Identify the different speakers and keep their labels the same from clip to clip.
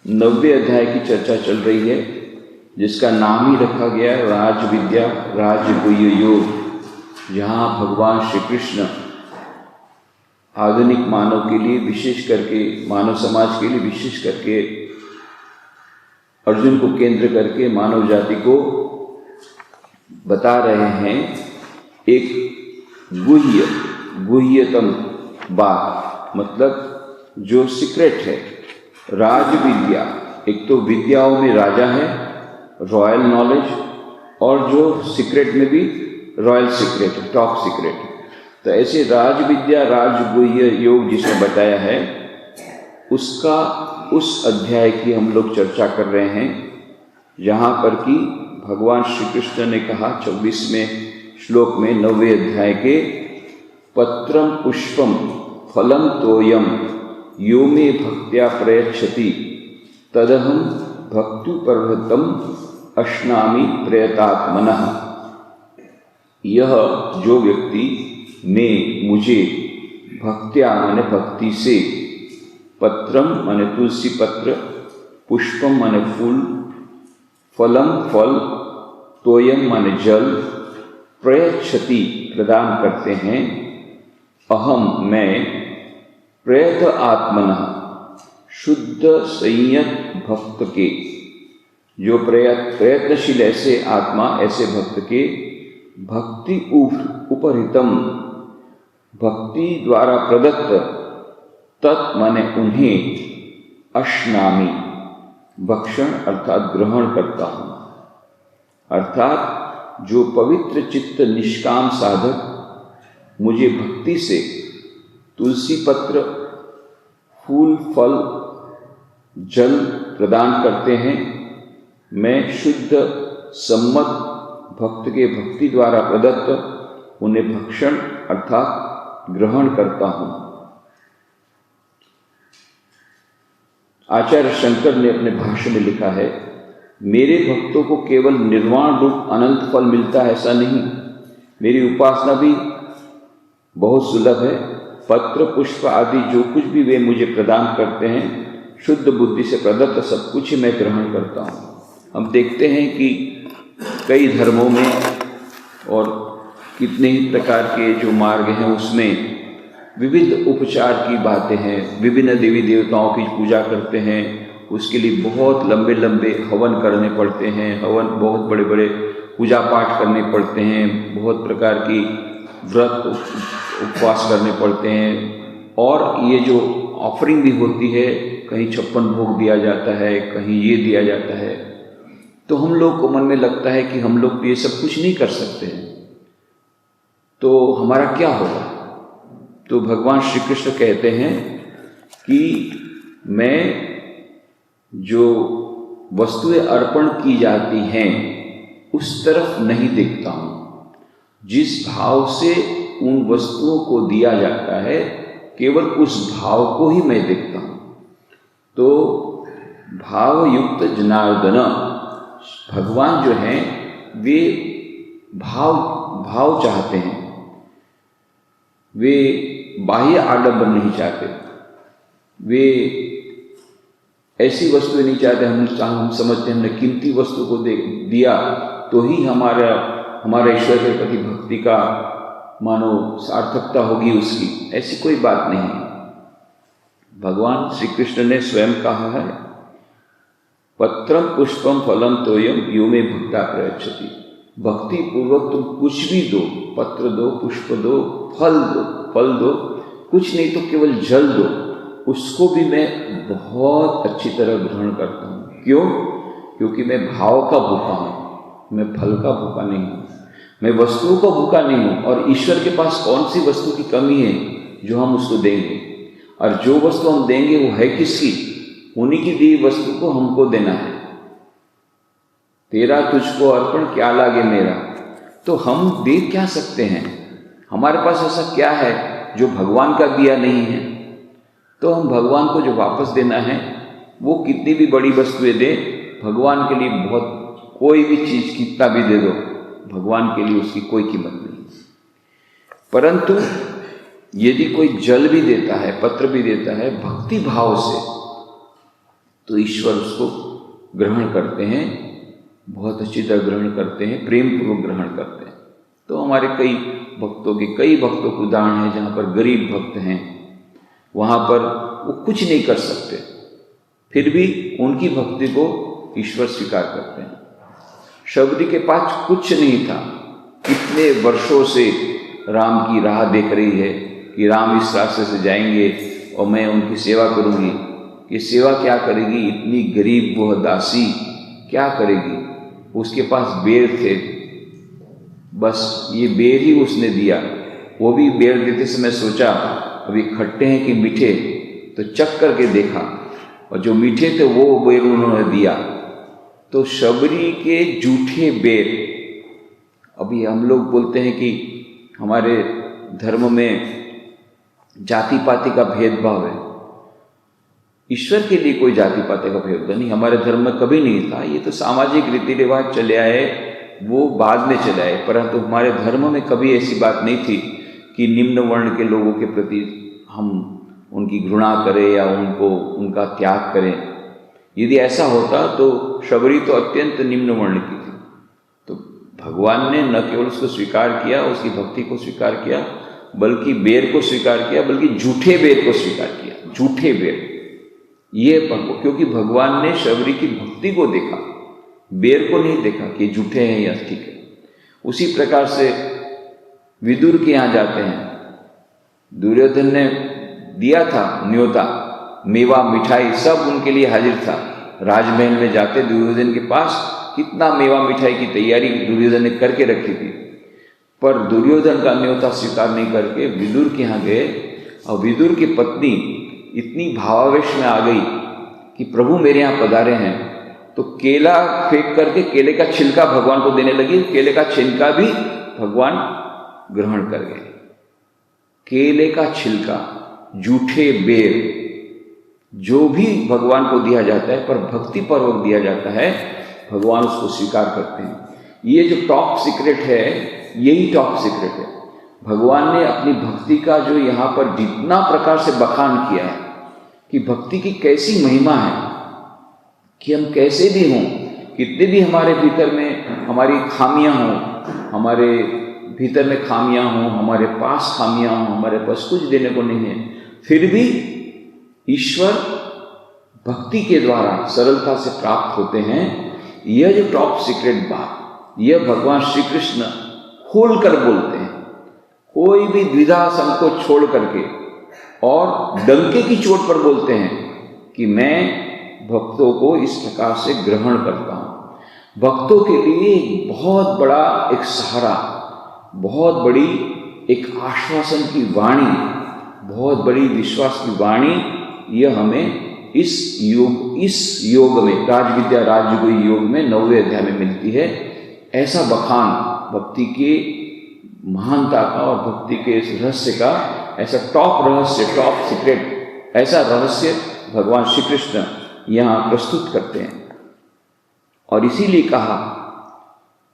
Speaker 1: 90वें अध्याय की चर्चा चल रही है, जिसका नाम ही रखा गया है राज विद्या राजगुह्य योग, जहाँ भगवान श्री कृष्ण आधुनिक मानव के लिए, विशेष करके मानव समाज के लिए विशेष करके अर्जुन को केंद्र करके मानव जाति को बता रहे हैं एक गुह्यतम बात, मतलब जो सीक्रेट है। राज विद्या, एक तो विद्याओं में राजा है, रॉयल नॉलेज, और जो सीक्रेट में भी रॉयल सीक्रेट है, टॉप सीक्रेट है। तो ऐसे राज विद्या राजगुह्य योग जिसने बताया है, उसका उस अध्याय की हम लोग चर्चा कर रहे हैं, जहाँ पर कि भगवान श्री कृष्ण ने कहा 24वें श्लोक में 9वें अध्याय के, पत्रम पुष्पम फलम तोयम यो मे भक्त्या प्रयच्छति तदहम भक्तुपर्वतम अश्नामि प्रयतात्मनः। यह जो व्यक्ति में मुझे भक्त्या माने भक्ति से, पत्रम माने तुलसी पत्र, पुष्पम माने फूल, फलम फल, तोयम माने जल, प्रयच्छति प्रदान करते हैं, अहम मैं, प्रयत आत्मनः शुद्ध संयत भक्त के, जो प्रयत्नशील ऐसे आत्मा, ऐसे भक्त के, भक्ति उपहृतम भक्ति द्वारा प्रदत्त, तत् माने उन्हें, अश्नामि भक्षण अर्थात ग्रहण करता हूँ। अर्थात जो पवित्र चित्त निष्काम साधक मुझे भक्ति से तुलसी पत्र, फूल, फल, जल प्रदान करते हैं, मैं शुद्ध सम्मत भक्त के भक्ति द्वारा प्रदत्त उन्हें भक्षण अर्थात ग्रहण करता हूँ। आचार्य शंकर ने अपने भाष्य में लिखा है, मेरे भक्तों को केवल निर्वाण रूप अनंत फल मिलता है ऐसा नहीं, मेरी उपासना भी बहुत सुलभ है। पत्र पुष्प आदि जो कुछ भी वे मुझे प्रदान करते हैं, शुद्ध बुद्धि से प्रदत्त सब कुछ ही मैं ग्रहण करता हूँ। हम देखते हैं कि कई धर्मों में और कितने ही प्रकार के जो मार्ग हैं उसमें विविध उपचार की बातें हैं। विभिन्न देवी देवताओं की पूजा करते हैं, उसके लिए बहुत लंबे लंबे हवन करने पड़ते हैं, हवन बहुत बड़े बड़े पूजा पाठ करने पड़ते हैं, बहुत प्रकार की व्रत उपवास करने पड़ते हैं, और ये जो ऑफरिंग भी होती है, कहीं 56 भोग दिया जाता है, कहीं ये दिया जाता है। तो हम लोग को मन में लगता है कि हम लोग ये सब कुछ नहीं कर सकते हैं, तो हमारा क्या होगा? तो भगवान श्री कृष्ण कहते हैं कि मैं जो वस्तुएं अर्पण की जाती हैं उस तरफ नहीं देखता हूँ, जिस भाव से उन वस्तुओं को दिया जाता है केवल उस भाव को ही मैं देखता हूँ। तो भाव युक्त जनार्दन भगवान जो हैं वे भाव चाहते हैं, वे बाह्य आडंबर नहीं चाहते, वे ऐसी वस्तुएं नहीं चाहते। हम समझते हैं हमने कीमती वस्तु को दिया तो ही हमारा ईश्वर के प्रति भक्ति का मानो सार्थकता होगी उसकी, ऐसी कोई बात नहीं। भगवान श्री कृष्ण ने स्वयं कहा है, पत्रम पुष्पम फलम तोयम यो मे भक्ता प्रयच्छति। भक्ति पूर्वक तुम कुछ भी दो, पत्र दो, पुष्प दो, फल दो, कुछ नहीं तो केवल जल दो, उसको भी मैं बहुत अच्छी तरह ग्रहण करता हूँ। क्यों? क्योंकि मैं भाव का भूखा हूँ, मैं फल का भूखा नहीं हूँ, मैं वस्तुओं का भूखा नहीं हूँ। और ईश्वर के पास कौन सी वस्तु की कमी है जो हम उसको देंगे? और जो वस्तु हम देंगे वो है किसकी? उन्हीं की दी वस्तु को हमको देना है। तेरा तुझको अर्पण क्या लागे मेरा। तो हम दे क्या सकते हैं? हमारे पास ऐसा क्या है जो भगवान का दिया नहीं है? तो हम भगवान को जो वापस देना है, वो कितनी भी बड़ी वस्तुएं दे, भगवान के लिए बहुत, कोई भी चीज कितना भी दे दो, भगवान के लिए उसकी कोई कीमत नहीं। परंतु यदि कोई जल भी देता है, पत्र भी देता है भक्ति भाव से, तो ईश्वर उसको ग्रहण करते हैं, बहुत अच्छी तरह ग्रहण करते हैं, प्रेम पूर्वक ग्रहण करते हैं। तो हमारे कई भक्तों के उदाहरण हैं जहाँ पर गरीब भक्त हैं, वहाँ पर वो कुछ नहीं कर सकते, फिर भी उनकी भक्ति को ईश्वर स्वीकार करते हैं। शबरी के पास कुछ नहीं था, इतने वर्षों से राम की राह देख रही है कि राम इस रास्ते से जाएंगे और मैं उनकी सेवा करूंगी। ये सेवा क्या करेगी, इतनी गरीब वह दासी क्या करेगी। उसके पास बेर थे, बस ये बेर ही उसने दिया। वो भी बेर देते समय सोचा अभी खट्टे हैं कि मीठे, तो चख करके देखा और जो मीठे थे वो बेर उन्होंने दिया। तो शबरी के जूठे बेर। अभी हम लोग बोलते हैं कि हमारे धर्म में जाति पाति का भेदभाव है। ईश्वर के लिए कोई जाति पाति का भेदभाव नहीं, हमारे धर्म में कभी नहीं था। ये तो सामाजिक रीति रिवाज चले आए, वो बाद में चले आए, परंतु हमारे धर्म में कभी ऐसी बात नहीं थी कि निम्न वर्ण के लोगों के प्रति हम उनकी घृणा करें या उनका त्याग करें। यदि ऐसा होता तो शबरी तो अत्यंत निम्न वर्ण की थी, तो भगवान ने न केवल उसको स्वीकार किया, उसकी भक्ति को स्वीकार किया, बल्कि बेर को स्वीकार किया, बल्कि झूठे बेर को स्वीकार किया। झूठे बेर, ये क्योंकि भगवान ने शबरी की भक्ति को देखा, बेर को नहीं देखा कि झूठे हैं या ठीक है। उसी प्रकार से विदुर के यहाँ जाते हैं, दुर्योधन ने दिया था न्योता, मेवा मिठाई सब उनके लिए हाजिर था। राजमहल में जाते दुर्योधन के पास कितना मेवा मिठाई की तैयारी दुर्योधन ने करके रखी थी, पर दुर्योधन का न्योता स्वीकार नहीं करके विदुर के यहाँ गए। और विदुर की पत्नी इतनी भावावेश में आ गई कि प्रभु मेरे यहाँ पधारे हैं, तो केला फेंक करके केले का छिलका भगवान को देने लगी। केले का छिलका भी भगवान ग्रहण कर गए। केले का छिलका, जूठे बेर, जो भी भगवान को दिया जाता है पर भक्ति पूर्वक दिया जाता है, भगवान उसको स्वीकार करते हैं। ये जो टॉप सीक्रेट है, यही टॉप सीक्रेट है। भगवान ने अपनी भक्ति का जो यहाँ पर जितना प्रकार से बखान किया है कि भक्ति की कैसी महिमा है, कि हम कैसे भी हों, कितने भी हमारे भीतर में हमारी खामियां हों, हमारे भीतर में खामियां हों, हमारे पास खामियां हों, हमारे पास कुछ देने को नहीं है, फिर भी ईश्वर भक्ति के द्वारा सरलता से प्राप्त होते हैं। यह जो टॉप सीक्रेट बात, यह भगवान श्री कृष्ण खोल कर बोलते हैं। कोई भी द्विधा संकोच छोड़ करके और डंके की चोट पर बोलते हैं कि मैं भक्तों को इस प्रकार से ग्रहण करता हूँ। भक्तों के लिए बहुत बड़ा एक सहारा, बहुत बड़ी एक आश्वासन की वाणी, बहुत बड़ी विश्वास की वाणी, यह हमें इस योग में, राजविद्या राजयोग योग में 9वें अध्याय में मिलती है। ऐसा बखान भक्ति के महानता का और भक्ति के इस रहस्य का, ऐसा टॉप रहस्य, टॉप सीक्रेट, ऐसा रहस्य भगवान श्री कृष्ण यहाँ प्रस्तुत करते हैं। और इसीलिए कहा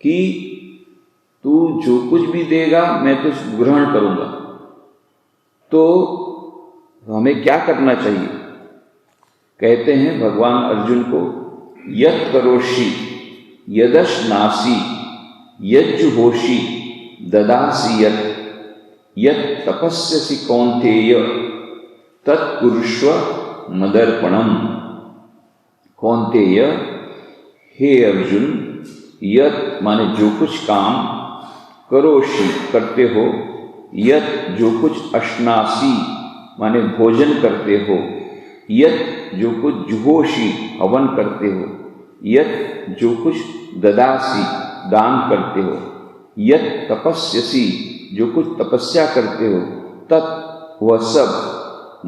Speaker 1: कि तू जो कुछ भी देगा मैं तो ग्रहण करूंगा। तो हमें क्या करना चाहिए? कहते हैं भगवान अर्जुन को, यत् करोषि यदश्नासि यज्जुहोषि ददासि यत् तपस्यसि कौन्तेय तत्कुरुष्व मदर्पणम। कौन्तेय, हे अर्जुन, यत् माने जो कुछ काम, करोषि करते हो, यत् जो कुछ, अश्नासी माने भोजन करते हो, यत् जो कुछ, जुहोषि हवन करते हो, यत् जो कुछ, ददासी दान करते हो, यत् तपस्यसि जो कुछ तपस्या करते हो, तत् वह सब,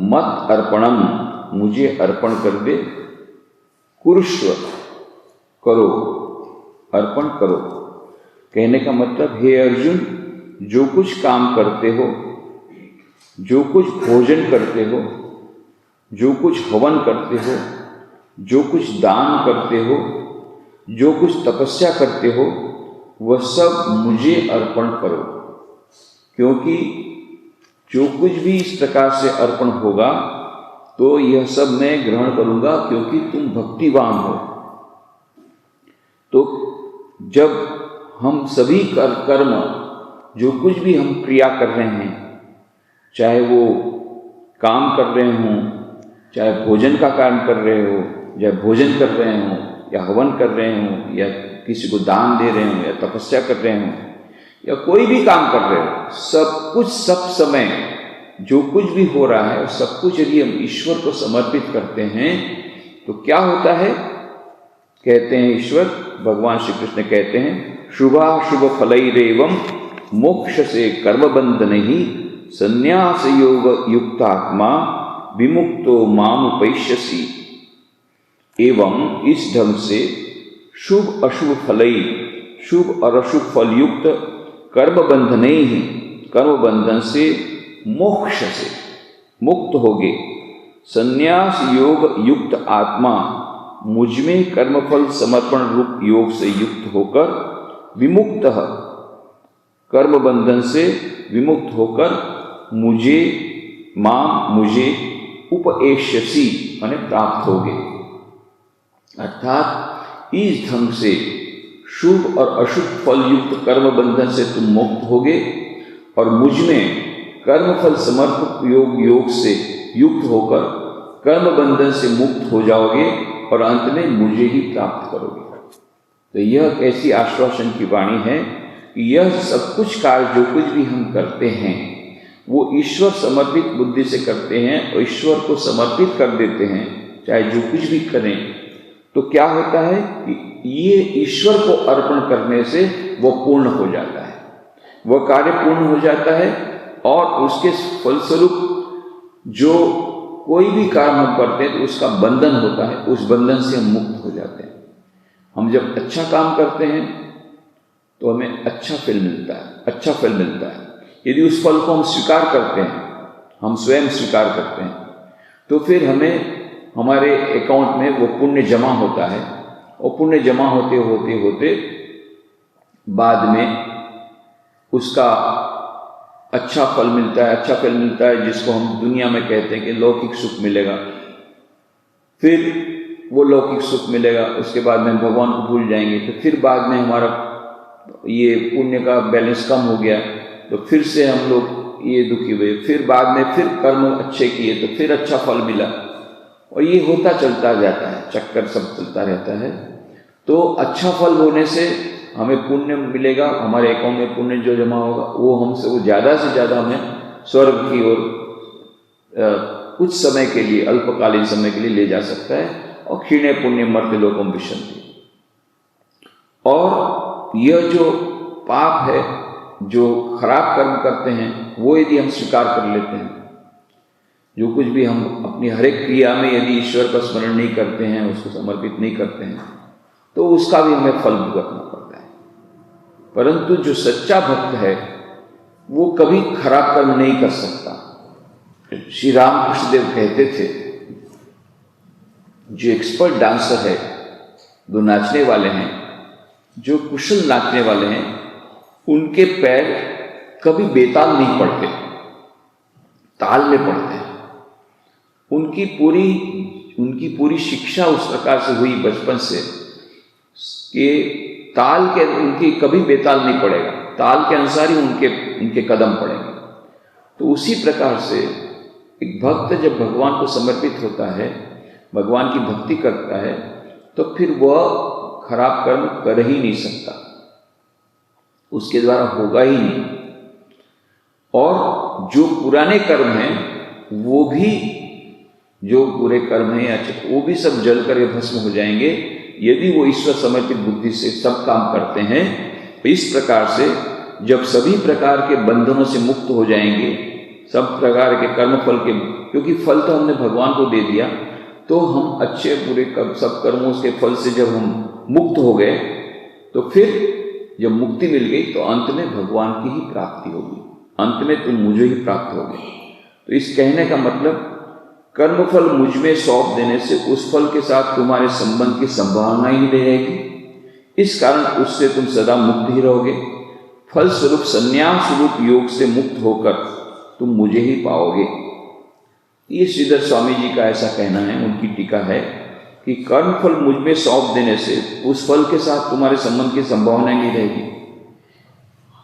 Speaker 1: मत अर्पणम मुझे अर्पण कर दे, कुरुष्व करो, अर्पण करो। कहने का मतलब, हे अर्जुन, जो कुछ काम करते हो, जो कुछ भोजन करते हो, जो कुछ हवन करते हो, जो कुछ दान करते हो, जो कुछ तपस्या करते हो, वह सब मुझे अर्पण करो। क्योंकि जो कुछ भी इस प्रकार से अर्पण होगा, तो यह सब मैं ग्रहण करूंगा क्योंकि तुम भक्तिवान हो। तो जब हम सभी कर्म, जो कुछ भी हम क्रिया कर रहे हैं, चाहे वो काम कर रहे हों, चाहे भोजन का काम कर रहे हो, या भोजन कर रहे हों, या हवन कर रहे हों, या किसी को दान दे रहे हों, या तपस्या कर रहे हों, या कोई भी काम कर रहे हो, सब कुछ सब समय जो कुछ भी हो रहा है सब कुछ यदि हम ईश्वर को समर्पित करते हैं तो क्या होता है? कहते हैं ईश्वर, भगवान श्री कृष्ण कहते हैं, शुभाशुभ फलैरेवं मोक्ष से कर्मबंधन ही संन्यास योग युक्तात्मा विमुक्तो माम उपैष्यसि। एवं इस ढंग से शुभ अशुभ फलई, शुभ और अशुभ फल युक्त कर्म बंधने ही, कर्म बंधन से मोक्ष से मुक्त होगे, संन्यास योग युक्त आत्मा मुझमें कर्मफल समर्पण रूप योग से युक्त होकर विमुक्त, कर्म बंधन से विमुक्त होकर मुझे मुझे उपएष्यसि माने प्राप्त होगे। अर्थात इस ढंग से शुभ और अशुभ फल युक्त कर्म बंधन से तुम मुक्त होगे और मुझमें कर्मफल समर्पक योग से युक्त होकर कर्म बंधन से मुक्त हो जाओगे और अंत में मुझे ही प्राप्त करोगे। तो यह ऐसी आश्वासन की वाणी है कि यह सब कुछ कार्य जो कुछ भी हम करते हैं वो ईश्वर समर्पित बुद्धि से करते हैं और ईश्वर को समर्पित कर देते हैं। चाहे जो कुछ भी करें तो क्या होता है कि ये ईश्वर को अर्पण करने से वह पूर्ण हो जाता है, वह कार्य पूर्ण हो जाता है और उसके फलस्वरूप जो कोई भी काम हम करते हैं तो उसका बंधन होता है, उस बंधन से हम मुक्त हो जाते हैं। हम जब अच्छा काम करते हैं तो हमें अच्छा फल मिलता है, अच्छा फल मिलता है। यदि उस फल को हम स्वीकार करते हैं, हम स्वयं स्वीकार करते हैं, तो फिर हमें हमारे अकाउंट में वो पुण्य जमा होता है और पुण्य जमा होते होते होते बाद में उसका अच्छा फल मिलता है, अच्छा फल मिलता है जिसको हम दुनिया में कहते हैं कि लौकिक सुख मिलेगा। फिर वो लौकिक सुख मिलेगा, उसके बाद में भगवान को भूल जाएंगे, तो फिर बाद में हमारा ये पुण्य का बैलेंस कम हो गया तो फिर से हम लोग ये दुखी हुए, फिर बाद में फिर कर्म अच्छे किए तो फिर अच्छा फल मिला और ये होता चलता जाता है, चक्कर सब चलता रहता है। तो अच्छा फल होने से हमें पुण्य मिलेगा, हमारे अकाउंट में पुण्य जो जमा होगा वो हमसे वो ज़्यादा से ज़्यादा हमें स्वर्ग की ओर कुछ समय के लिए, अल्पकालीन समय के लिए ले जा सकता है। और क्षीणे पुण्य मर्त्य लोकम विशन्ति। और यह जो पाप है, जो खराब कर्म करते हैं, वो यदि हम स्वीकार कर लेते हैं, जो कुछ भी हम अपनी हर एक क्रिया में यदि ईश्वर का स्मरण नहीं करते हैं, उसको समर्पित नहीं करते हैं, तो उसका भी हमें फल भुगतना पड़ता है। परंतु जो सच्चा भक्त है वो कभी खराब कर्म नहीं कर सकता। श्री रामकृष्ण देव कहते थे, जो एक्सपर्ट डांसर है, जो नाचने वाले हैं, जो कुशल नाचने वाले हैं, उनके पैर कभी बेताल नहीं पड़ते, ताल में पड़ते हैं। उनकी पूरी शिक्षा उस प्रकार से हुई बचपन से कि ताल के उनकी कभी बेताल नहीं पड़ेगा, ताल के अनुसार ही उनके कदम पड़ेंगे। तो उसी प्रकार से एक भक्त जब भगवान को समर्पित होता है, भगवान की भक्ति करता है, तो फिर वह खराब कर्म कर ही नहीं सकता, उसके द्वारा होगा ही नहीं। और जो पुराने कर्म हैं वो भी, जो बुरे कर्म हैं अच्छे, वो भी सब जल कर भस्म हो जाएंगे यदि वो ईश्वर समर्पित बुद्धि से सब काम करते हैं। तो इस प्रकार से जब सभी प्रकार के बंधनों से मुक्त हो जाएंगे, सब प्रकार के कर्म फल के, क्योंकि फल तो हमने भगवान को दे दिया, तो हम अच्छे बुरे सब कर्मों के फल से जब हम मुक्त हो गए, तो फिर जब मुक्ति मिल गई तो अंत में भगवान की ही प्राप्ति होगी, अंत में तुम मुझे ही प्राप्त होगे। तो इस कहने का मतलब, कर्मफल मुझ में सौंप देने से उस फल के साथ तुम्हारे संबंध की संभावना ही नहीं रहेगी, इस कारण उससे तुम सदा मुक्त ही रहोगे। फल स्वरूप संन्यास रूप योग से मुक्त होकर तुम मुझे ही पाओगे। ये श्रीधर स्वामी जी का ऐसा कहना है, उनकी टीका है कि कर्मफल मुझ में सौंप देने से उस फल के साथ तुम्हारे संबंध की संभावना नहीं रहेगी।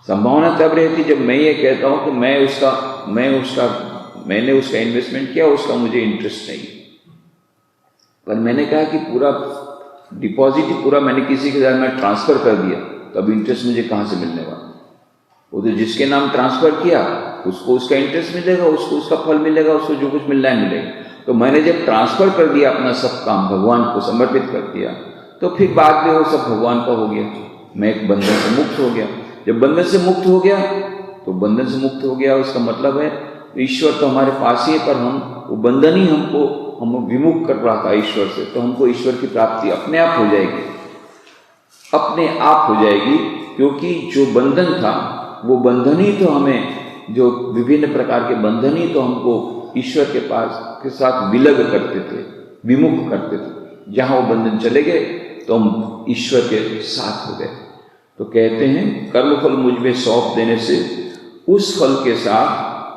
Speaker 1: संभावना तब रहती जब मैं ये कहता हूँ कि मैंने उसका इन्वेस्टमेंट किया, उसका मुझे इंटरेस्ट नहीं। पर मैंने कहा कि पूरा डिपॉजिट ही पूरा मैंने किसी के साथ में ट्रांसफर कर दिया, तो अब इंटरेस्ट मुझे कहाँ से मिलने वाला? वो तो जिसके नाम ट्रांसफर किया उसको उसका इंटरेस्ट मिलेगा, उसको उसका फल मिलेगा, उसको जो कुछ मिलना है मिलेगा। तो मैंने जब ट्रांसफर कर दिया अपना सब काम, भगवान को समर्पित कर दिया, तो फिर बाद में वो सब भगवान का हो गया। मैं एक बंधन से मुक्त हो गया। जब बंधन से मुक्त हो गया तो बंधन से मुक्त हो गया, उसका मतलब है ईश्वर तो हमारे पास ही है, पर वो बंधन ही हम विमुख कर रहा था ईश्वर से। तो हमको ईश्वर की प्राप्ति अपने आप हो जाएगी, अपने आप हो जाएगी, क्योंकि जो बंधन था वो बंधन ही तो हमें, जो विभिन्न प्रकार के बंधन ही तो हमको ईश्वर के पास के साथ विलग करते थे, विमुख करते थे। जहाँ वो बंधन चले गए तो हम ईश्वर के साथ हो गए। तो कहते हैं कर्मफल मुझ में सौंप देने से उस फल के साथ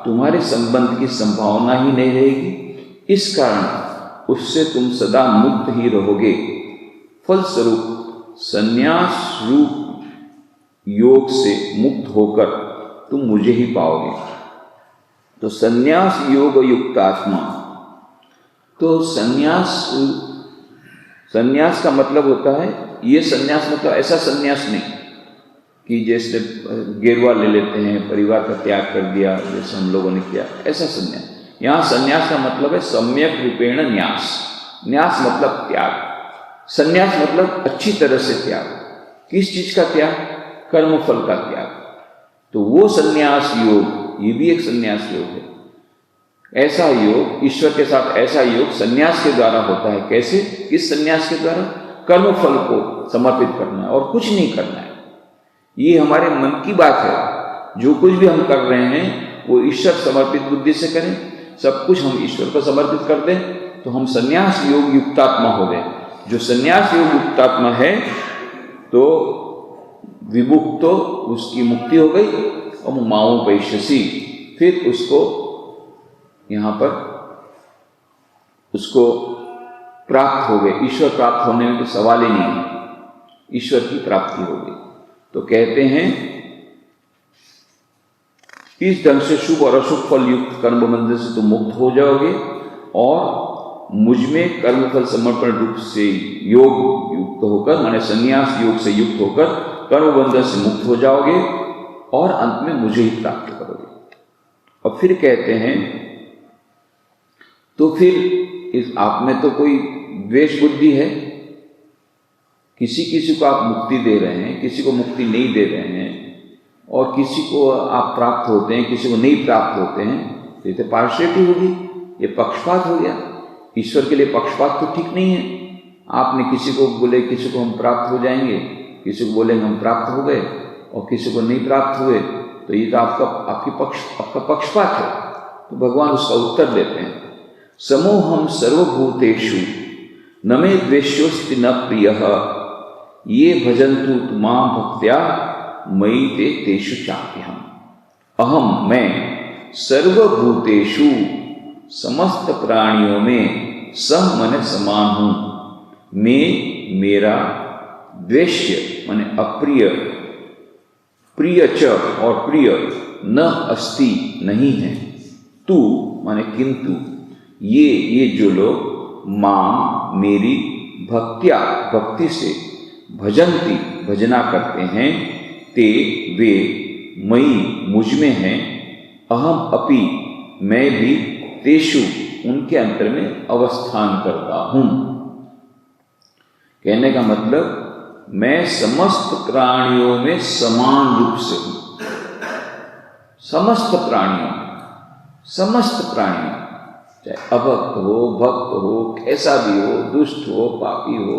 Speaker 1: तुम्हारे संबंध की संभावना ही नहीं रहेगी। इस कारण उससे तुम सदा मुक्त ही रहोगे। फलस्वरूप संन्यास रूप योग से मुक्त होकर तुम मुझे ही पाओगे। तो संन्यास योग युक्त आत्मा, तो संन्यास का मतलब होता है, ये संन्यास मतलब ऐसा संन्यास नहीं कि जैसे गेरुआ ले लेते हैं, परिवार का त्याग कर दिया जैसे हम लोगों ने किया, ऐसा संन्यास। यहाँ संन्यास का मतलब है सम्यक रूपेण न्यास। न्यास मतलब त्याग, संन्यास मतलब अच्छी तरह से त्याग। किस चीज का त्याग? कर्मफल का त्याग। तो वो संन्यास योग, ये भी एक संन्यास योग है। ऐसा योग, ईश्वर के साथ ऐसा योग संन्यास के द्वारा होता है। कैसे? किस संन्यास के द्वारा? कर्मफल को समर्पित करना है और कुछ नहीं करना है। ये हमारे मन की बात है। जो कुछ भी हम कर रहे हैं वो ईश्वर समर्पित बुद्धि से करें, सब कुछ हम ईश्वर को समर्पित कर दें, तो हम संन्यास योग युक्तात्मा हो गए। जो संन्यास योग युक्तात्मा है तो विमुक्त, तो उसकी मुक्ति हो गई। और माओ वैश्यसी, फिर उसको यहाँ पर उसको प्राप्त हो गए। ईश्वर प्राप्त होने में तो सवाल ही नहीं है, ईश्वर की प्राप्ति हो गई। तो कहते हैं इस ढंग से शुभ और अशुभ फल युक्त कर्म बंधन से तुम मुक्त हो जाओगे और मुझ में कर्मफल समर्पण रूप से योग युक्त होकर, माने संन्यास योग से युक्त होकर कर्म बंधन से मुक्त हो जाओगे और अंत में मुझे ही प्राप्त करोगे। और फिर कहते हैं तो फिर इस आप में तो कोई द्वेष बुद्धि है, किसी को आप मुक्ति दे रहे हैं, किसी को मुक्ति नहीं दे रहे हैं, और किसी को आप प्राप्त होते हैं, किसी को नहीं प्राप्त होते हैं, तो ये तो पार्शियलिटी होगी, ये पक्षपात हो गया। ईश्वर के लिए पक्षपात तो ठीक नहीं है। आपने किसी को बोले किसी को हम प्राप्त हो जाएंगे, किसी को बोलेंगे हम प्राप्त हो गए, और किसी को नहीं प्राप्त हुए, तो ये तो आपका पक्षपात है। तो भगवान उसका उत्तर देते हैं, समोहम सर्वभूतेषु न मे द्वेष्योस्ति न प्रियः ये भजन्तु मां भक्त्या मयि ते तेषु चाप्यहम्। अहम मैं सर्वभूतेषु समस्त प्राणियों में सम मन समान हूँ। मैं मेरा द्वेष्य माने अप्रिय, प्रिय च और प्रिय न अस्ति नहीं है, तू माने किंतु, ये जो लोग मां मेरी भक्त्या भक्ति से भजंती भजना करते हैं, ते वे मयि मुझ में हैं, अहम अपि मैं भी तेषु उनके अंतर में अवस्थान करता हूं। कहने का मतलब मैं समस्त प्राणियों में समान रूप से हूं। समस्त प्राणियों, चाहे अभक्त हो, भक्त हो, कैसा भी हो, दुष्ट हो, पापी हो,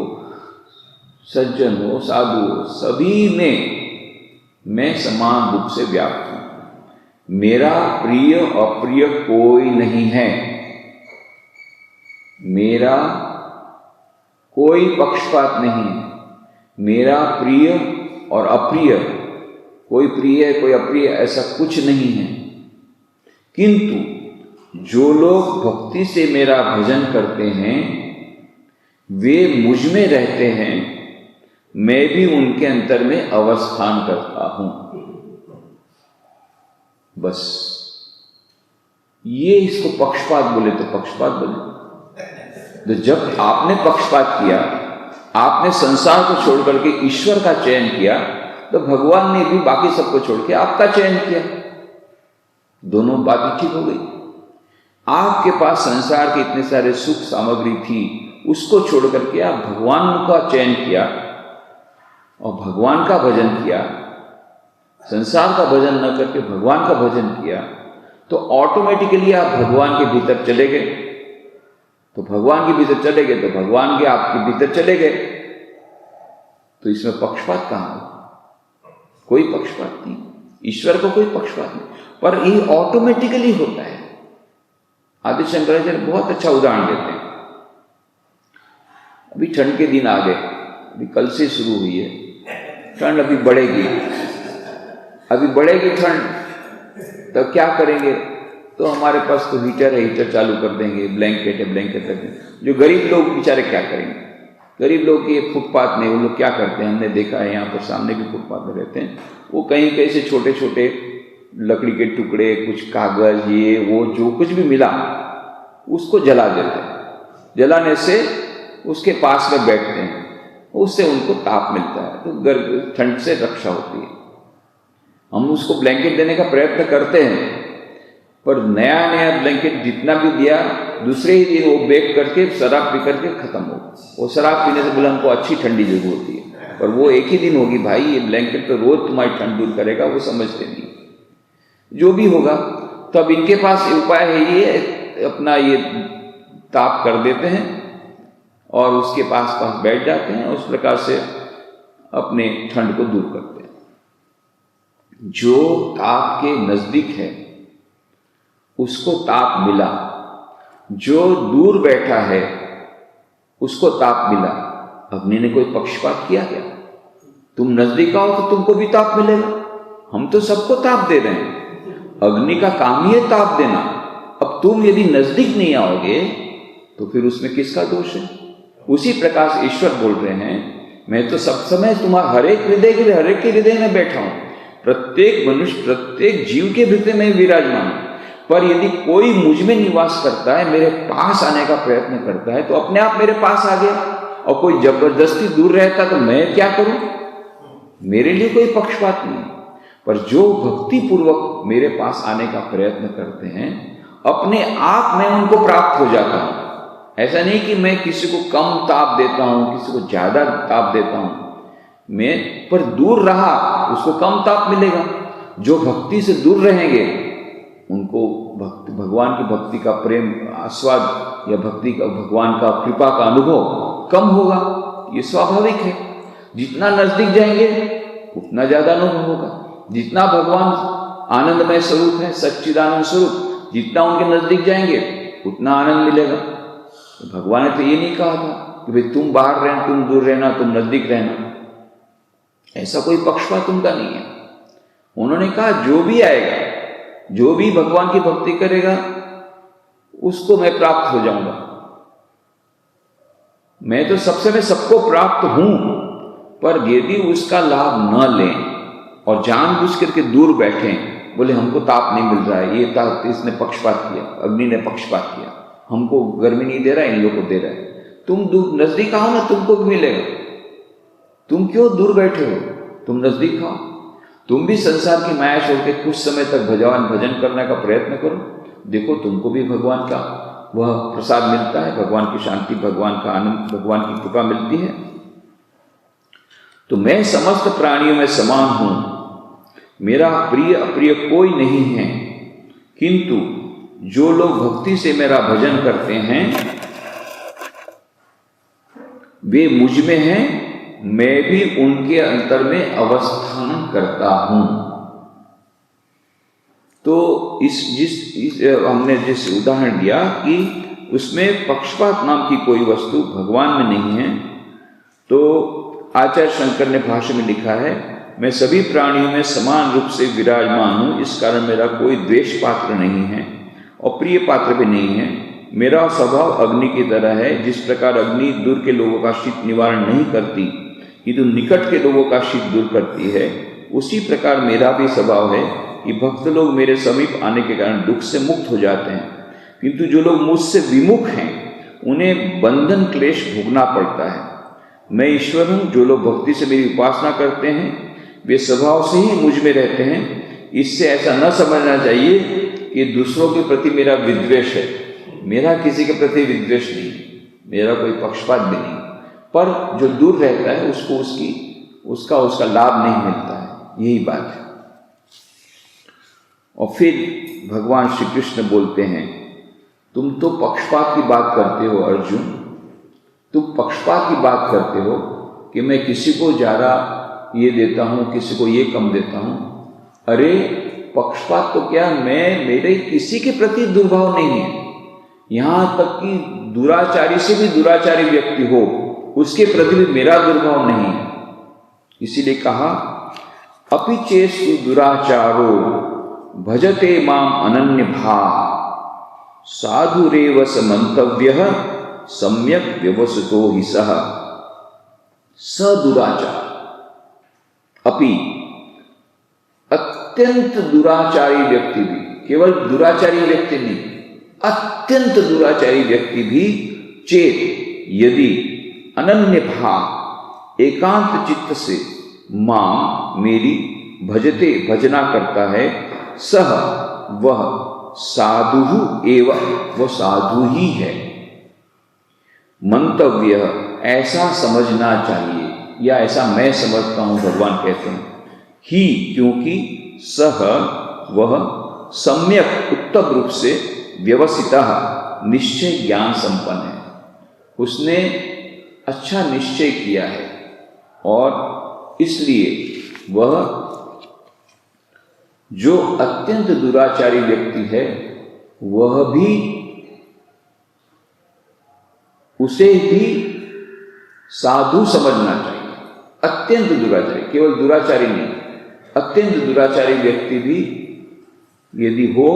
Speaker 1: सज्जन हो, साधु हो, सभी में मैं समान रूप से व्याप्त हूं। मेरा प्रिय अप्रिय कोई नहीं है, मेरा कोई पक्षपात नहीं है। मेरा प्रिय और अप्रिय, कोई प्रिय कोई अप्रिय ऐसा कुछ नहीं है। किंतु जो लोग भक्ति से मेरा भजन करते हैं वे मुझ में रहते हैं, मैं भी उनके अंतर में अवस्थान करता हूं। बस ये इसको पक्षपात बोले तो पक्षपात बोले। तो जब आपने पक्षपात किया, आपने संसार को छोड़ करके ईश्वर का चयन किया, तो भगवान ने भी बाकी सबको छोड़ के आपका चयन किया। दोनों बातें ठीक हो गई। आपके पास संसार के इतने सारे सुख सामग्री थी, उसको छोड़ करके आप भगवान का चयन किया और भगवान का भजन किया। संसार का भजन न करके भगवान का भजन किया, तो ऑटोमेटिकली आप भगवान के भीतर चले गए। तो भगवान के भीतर चले गए तो भगवान के आपके भीतर चले गए। तो इसमें पक्षपात कहां है? कोई पक्षपात नहीं, ईश्वर को कोई पक्षपात नहीं, पर ये ऑटोमेटिकली होता है। आदि शंकराचार्य बहुत अच्छा उदाहरण देते हैं। अभी ठंड के दिन आ गए, अभी कल से शुरू हुई है ठंड, अभी बढ़ेगी, अभी बढ़ेगी ठंड, तो क्या करेंगे? तो हमारे पास तो हीटर है, हीटर चालू कर देंगे, ब्लैंकेट है, ब्लैंकेट रख देंगे। जो गरीब लोग बेचारे क्या करेंगे? गरीब लोग ये फुटपाथ में वो लोग क्या करते हैं, हमने देखा है, यहाँ पर सामने भी फुटपाथ में रहते हैं, वो कहीं कहीं से छोटे छोटे लकड़ी के टुकड़े, कुछ कागज, ये वो जो कुछ भी मिला उसको जला देते हैं। जलाने से उसके पास में बैठते हैं, उससे उनको ताप मिलता है, तो ठंड से रक्षा होती है। हम उसको ब्लैंकेट देने का प्रयत्न करते हैं, पर नया नया ब्लैंकेट जितना भी दिया, दूसरे ही दिन वो बेक करके शराब पी करके खत्म हो। वो शराब पीने से बोले हमको अच्छी ठंडी जरूर होती है, पर वो एक ही दिन होगी भाई, ये ब्लैंकेट तो रोज तुम्हारी ठंड दूर करेगा, वो समझते नहीं। जो भी होगा, तो अब इनके पास उपाय है, ये अपना ये ताप कर देते हैं और उसके पास बैठ जाते हैं, उस प्रकार से अपने ठंड को दूर करते हैं। जो ताप के नजदीक है उसको ताप मिला, जो दूर बैठा है उसको ताप मिला। अग्नि ने कोई पक्षपात किया क्या? तुम नजदीक आओ तो तुमको भी ताप मिलेगा, हम तो सबको ताप दे रहे हैं। अग्नि का काम ही है ताप देना। अब तुम यदि नजदीक नहीं आओगे तो फिर उसमें किसका दोष है? उसी प्रकार से ईश्वर बोल रहे हैं, मैं तो सब समय तुम्हारा हर एक के हृदय में बैठा हूं, प्रत्येक मनुष्य, प्रत्येक जीव के हृदय में विराजमान हूं। पर यदि कोई मुझ में निवास करता है, मेरे पास आने का प्रयत्न करता है, तो अपने आप मेरे पास आ गया। और कोई जबरदस्ती दूर रहता तो मैं क्या करूं? मेरे लिए कोई पक्षपात नहीं। पर जो भक्ति पूर्वक मेरे पास आने का प्रयत्न करते हैं, अपने आप मैं उनको प्राप्त हो जाता हूं। ऐसा नहीं कि मैं किसी को कम ताप देता हूं, किसी को ज्यादा ताप देता हूं, मैं पर दूर रहा उसको कम ताप मिलेगा। जो भक्ति से दूर रहेंगे उनको भगवान की भक्ति का प्रेम आस्वाद या भक्ति का भगवान का कृपा का अनुभव कम होगा, ये स्वाभाविक है। जितना नजदीक जाएंगे उतना ज्यादा अनुभव होगा। जितना भगवान आनंदमय स्वरूप है, सच्चिदानंद स्वरूप, जितना उनके नजदीक जाएंगे उतना आनंद मिलेगा। तो भगवान ने तो ये नहीं कहा था कि भाई तुम बाहर रहना, तुम दूर रहना, तुम नजदीक रहना। ऐसा कोई पक्षपात उनका नहीं है। उन्होंने कहा जो भी आएगा, जो भी भगवान की भक्ति करेगा उसको मैं प्राप्त हो जाऊंगा। मैं तो सबसे में सबको प्राप्त हूं, पर यदि उसका लाभ न लें और जानबूझ करके दूर बैठे, बोले हमको ताप नहीं मिल रहा है, ये ताप इसने पक्षपात किया, अग्नि ने पक्षपात किया, हमको गर्मी नहीं दे रहा है, इन लोगों को दे रहा है। तुम दूर नजदीक आओ ना, तुमको भी मिलेगा। तुम क्यों दूर बैठे हो? तुम नजदीक आओ। तुम भी संसार की माया छोड़ के कुछ समय तक भजन करने का प्रयत्न करो, देखो तुमको भी भगवान का वह प्रसाद मिलता है, भगवान की शांति, भगवान का आनंद, भगवान की कृपा मिलती है। तो मैं समस्त प्राणियों में समान हूं, मेरा प्रिय अप्रिय कोई नहीं है, किंतु जो लोग भक्ति से मेरा भजन करते हैं वे मुझ में हैं, मैं भी उनके अंतर में अवस्थान करता हूं। तो हमने जिस उदाहरण दिया कि उसमें पक्षपात नाम की कोई वस्तु भगवान में नहीं है, तो आचार्य शंकर ने भाष्य में लिखा है, मैं सभी प्राणियों में समान रूप से विराजमान हूं, इस कारण मेरा कोई द्वेष पात्र नहीं है। और प्रिय पात्र भी नहीं है। मेरा स्वभाव अग्नि की तरह है। जिस प्रकार अग्नि दूर के लोगों का शीत निवारण नहीं करती किंतु निकट के लोगों का शीत दूर करती है, उसी प्रकार मेरा भी स्वभाव है कि भक्त लोग मेरे समीप आने के कारण दुख से मुक्त हो जाते हैं, किंतु जो लोग मुझसे विमुख हैं उन्हें बंधन क्लेश भोगना पड़ता है। मैं ईश्वर हूँ। जो लोग भक्ति से मेरी उपासना करते हैं वे स्वभाव से ही मुझ में रहते हैं। इससे ऐसा न समझना चाहिए कि दूसरों के प्रति मेरा विद्वेष है। मेरा किसी के प्रति विद्वेष नहीं, मेरा कोई पक्षपात भी नहीं, पर जो दूर रहता है उसको उसका लाभ नहीं मिलता है, यही बात है। और फिर भगवान श्री कृष्ण बोलते हैं, तुम तो पक्षपात की बात करते हो अर्जुन, तुम पक्षपात की बात करते हो कि मैं किसी को ज़्यादा ये देता हूँ, किसी को ये कम देता हूँ। अरे पक्षपात तो क्या, मेरे किसी के प्रति दुर्भाव नहीं है। यहाँ तक कि दुराचारी से भी दुराचारी व्यक्ति हो उसके प्रति भी मेरा दुर्भाव नहीं है। इसीलिए कहा, अपि चेस्तु दुराचारो भजते माम अनन्य भाव साधुरेव स मंतव्यः सम्यक व्यवसितो हि सः। स दुराचार अपि, अत्यंत दुराचारी व्यक्ति भी, केवल दुराचारी व्यक्ति नहीं, अत्यंत दुराचारी व्यक्ति भी चेत यदि अनन्य भाव एकांत चित्त से मां मेरी भजते भजना करता है, सह वह साधु एव, वह साधु ही है। मंतव्य ऐसा समझना चाहिए, या ऐसा मैं समझता हूं, भगवान कहते हैं ही, क्योंकि सह वह सम्यक उत्तम रूप से व्यवसितः निश्चय ज्ञान संपन्न है। उसने अच्छा निश्चय किया है और इसलिए वह जो अत्यंत दुराचारी व्यक्ति है वह भी, उसे भी साधु समझना चाहिए। अत्यंत दुराचारी, केवल दुराचारी नहीं, अत्यंत दुराचारी व्यक्ति भी यदि हो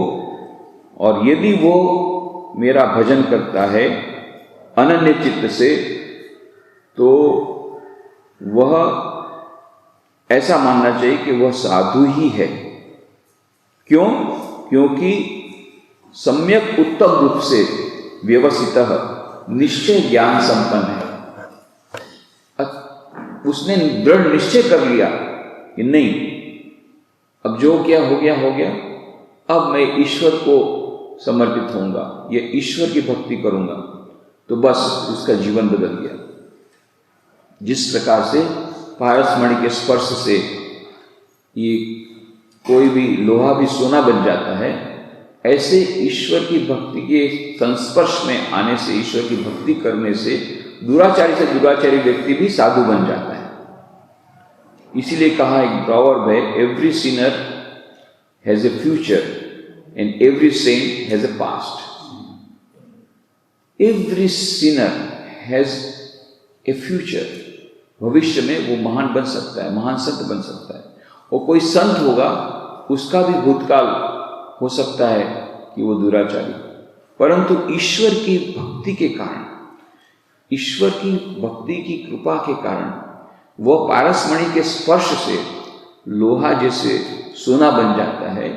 Speaker 1: और यदि वो मेरा भजन करता है अनन्य चित्त से, तो वह ऐसा मानना चाहिए कि वह साधु ही है। क्यों? क्योंकि सम्यक उत्तम रूप से व्यवसितः निश्चय ज्ञान संपन्न है। उसने दृढ़ निश्चय कर लिया कि नहीं, अब जो क्या हो गया हो गया, अब मैं ईश्वर को समर्पित होऊंगा, ये ईश्वर की भक्ति करूंगा, तो बस उसका जीवन बदल गया। जिस प्रकार से पारसमणि के स्पर्श से ये कोई भी लोहा भी सोना बन जाता है, ऐसे ईश्वर की भक्ति के संस्पर्श में आने से, ईश्वर की भक्ति करने से दुराचारी से दुराचारी व्यक्ति भी साधु बन जाता है। इसीलिए कहा एक प्रॉवर्ब है, every sinner has a future and every saint has a past. Every sinner has a future, भविष्य में वो महान बन सकता है, महान संत बन सकता है। और कोई संत होगा उसका भी भूतकाल हो सकता है कि वो दुराचारी, परंतु ईश्वर की भक्ति के कारण, ईश्वर की भक्ति की कृपा के कारण वह पारसमणि के स्पर्श से लोहा जैसे सोना बन जाता है,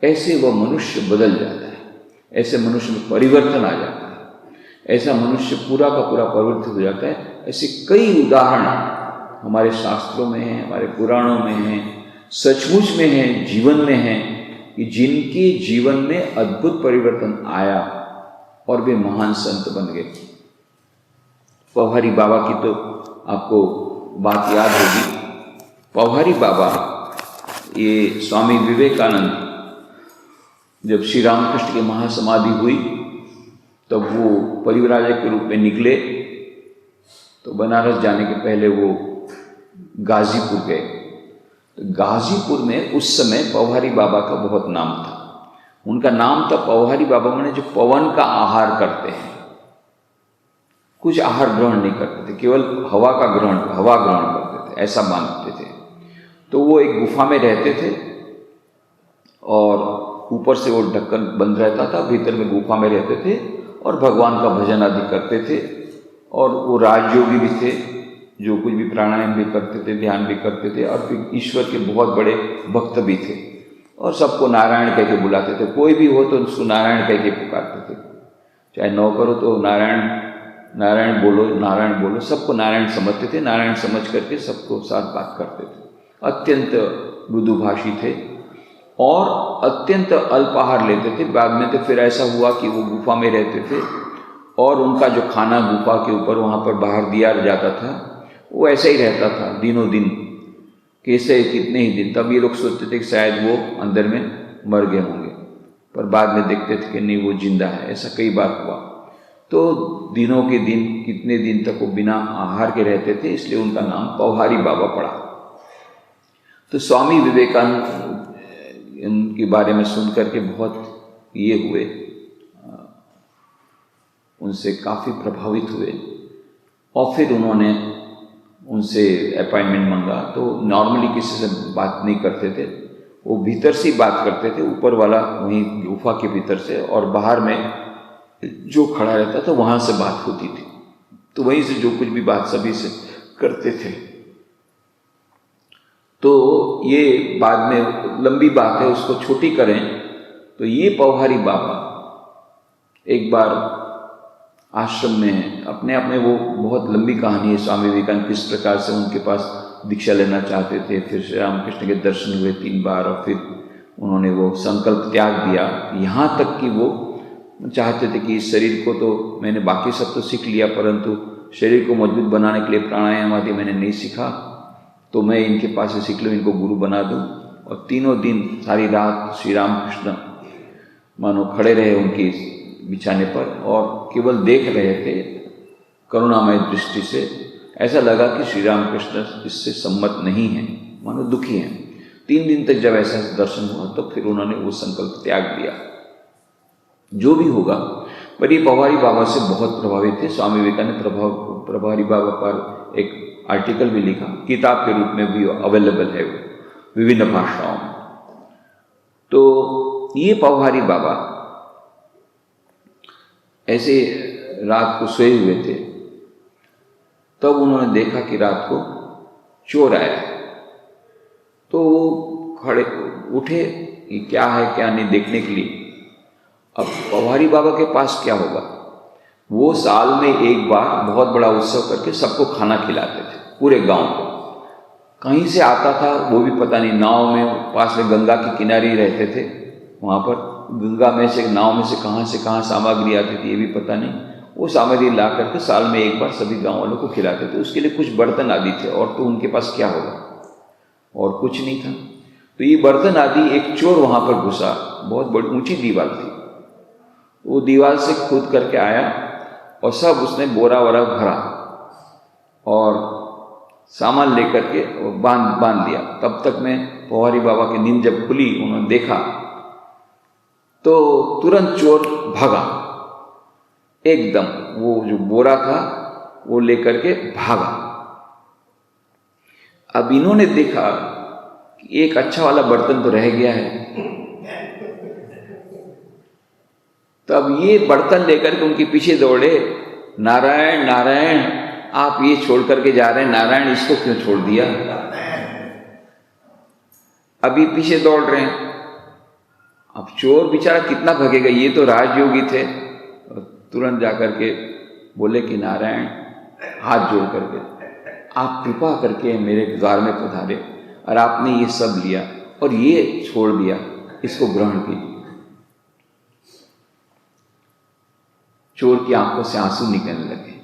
Speaker 1: ऐसे वह मनुष्य बदल जाता है, ऐसे मनुष्य में परिवर्तन आ जाता है, ऐसा मनुष्य पूरा का पूरा परिवर्तित हो जाता है। ऐसे कई उदाहरण हमारे शास्त्रों में हैं, हमारे पुराणों में हैं, सचमुच में हैं, जीवन में हैं, कि जिनके जीवन में अद्भुत परिवर्तन आया और वे महान संत बन गए। पौहारी बाबा की तो आपको बात याद होगी। पौहारी बाबा, ये स्वामी विवेकानंद, जब श्री रामकृष्ण की महासमाधि हुई तब वो परिव्राजक के रूप में निकले, तो बनारस जाने के पहले वो गाजीपुर गए। तो गाजीपुर में उस समय पौहारी बाबा का बहुत नाम था। उनका नाम था पौहारी बाबा, माने जो पवन का आहार करते हैं, कुछ आहार ग्रहण नहीं करते थे, केवल हवा ग्रहण करते थे, ऐसा मानते थे। तो वो एक गुफा में रहते थे और ऊपर से वो ढक्कन बंद रहता था, भीतर में गुफा में रहते थे और भगवान का भजन आदि करते थे। और वो राजयोगी भी थे, जो कुछ भी प्राणायाम भी करते थे, ध्यान भी करते थे, और फिर ईश्वर के बहुत बड़े भक्त भी थे और सबको नारायण कह के बुलाते थे। कोई भी हो तो उसको नारायण कह के पुकारते थे, चाहे नौकर हो तो नारायण नारायण बोलो, नारायण बोलो, सबको नारायण समझते थे। नारायण समझ करके सबको साथ बात करते थे। अत्यंत मृदुभाषी थे और अत्यंत अल्पाहार लेते थे। बाद में तो फिर ऐसा हुआ कि वो गुफा में रहते थे और उनका जो खाना गुफा के ऊपर वहाँ पर बाहर दिया जाता था, वो ऐसा ही रहता था दिनों दिन, कैसे कितने ही दिन। तब ये लोग सोचते थे कि शायद वो अंदर में मर गए होंगे, पर बाद में देखते थे कि नहीं, वो जिंदा है। ऐसा कई बार हुआ। तो दिनों के दिन, कितने दिन तक वो बिना आहार के रहते थे, इसलिए उनका नाम पौहारी बाबा पड़ा। तो स्वामी विवेकानंद इनके बारे में सुन करके बहुत ये हुए, उनसे काफ़ी प्रभावित हुए और फिर उन्होंने उनसे अपॉइंटमेंट मांगा। तो नॉर्मली किसी से बात नहीं करते थे, वो भीतर से बात करते थे, ऊपर वाला वहीं गुफा के भीतर से, और बाहर में जो खड़ा रहता था वहाँ से बात होती थी। तो वहीं से जो कुछ भी बात सभी से करते थे। तो ये बाद में लंबी बात है, उसको छोटी करें तो ये पौहारी बाबा एक बार आश्रम में अपने वो बहुत लंबी कहानी है स्वामी विवेकानंद किस प्रकार से उनके पास दीक्षा लेना चाहते थे, फिर श्री रामकृष्ण के दर्शन हुए 3 बार और फिर उन्होंने वो संकल्प त्याग दिया। यहाँ तक कि वो चाहते थे कि इस शरीर को तो मैंने बाकी सब तो सीख लिया, परंतु शरीर को मजबूत बनाने के लिए प्राणायाम आदि मैंने नहीं सीखा, तो मैं इनके पास से सीख लूँ, इनको गुरु बना दूँ। और तीनों दिन सारी रात श्री रामकृष्ण मानो खड़े रहे उनकी बिछाने पर और केवल देख रहे थे करुणामय दृष्टि से। ऐसा लगा कि श्री रामकृष्ण इससे सम्मत नहीं है, मानो दुखी हैं। 3 दिन तक जब ऐसा दर्शन हुआ तो फिर उन्होंने वो संकल्प त्याग दिया। जो भी होगा, पर ये पौहारी बाबा से बहुत प्रभावित थे। स्वामी विवेकानंद ने पौहारी बाबा पर एक आर्टिकल भी लिखा, किताब के रूप में भी अवेलेबल है विभिन्न भाषाओं में। तो ये पौहारी बाबा ऐसे रात को सोए हुए थे, तब उन्होंने देखा कि रात को चोर आया। तो वो खड़े उठे कि क्या है क्या नहीं देखने के लिए। अब पौहारी बाबा के पास क्या होगा, वो साल में एक बार बहुत बड़ा उत्सव करके सबको खाना खिलाते थे, पूरे गांव को। कहीं से आता था वो भी पता नहीं, नाव में पास में गंगा के किनारे रहते थे, वहाँ पर गंगा में से नाव में से कहाँ सामग्री आती थी ये भी पता नहीं। वो सामग्री ला करके साल में एक बार सभी गाँव वालों को खिलाते थे। उसके लिए कुछ बर्तन आदि थे, और तो उनके पास क्या होगा, और कुछ नहीं था। तो ये बर्तन आदि, एक चोर वहाँ पर घुसा, बहुत बड़ी ऊंची दीवार थी, वो दीवार से कूद करके आया और सब उसने बोरा वोरा भरा और सामान लेकर के बांध दिया। तब तक में पौहारी बाबा की नींद जब खुली, उन्होंने देखा तो तुरंत चोर भागा एकदम, वो जो बोरा था वो लेकर के भागा। अब इन्होंने देखा कि एक अच्छा वाला बर्तन तो रह गया है। तब ये बर्तन लेकर के उनके पीछे दौड़े, नारायण नारायण, आप ये छोड़ करके जा रहे हैं, नारायण इसको क्यों छोड़ दिया। अभी पीछे दौड़ रहे हैं। अब चोर बेचारा कितना भगेगा, ये तो राजयोगी थे। तुरंत जाकर के बोले कि नारायण, हाथ जोड़ करके आप कृपा करके मेरे द्वार में पधारे और आपने ये सब लिया और ये छोड़ दिया, इसको ग्रहण कीजिए। चोर की आंखों से आंसू निकलने लगे।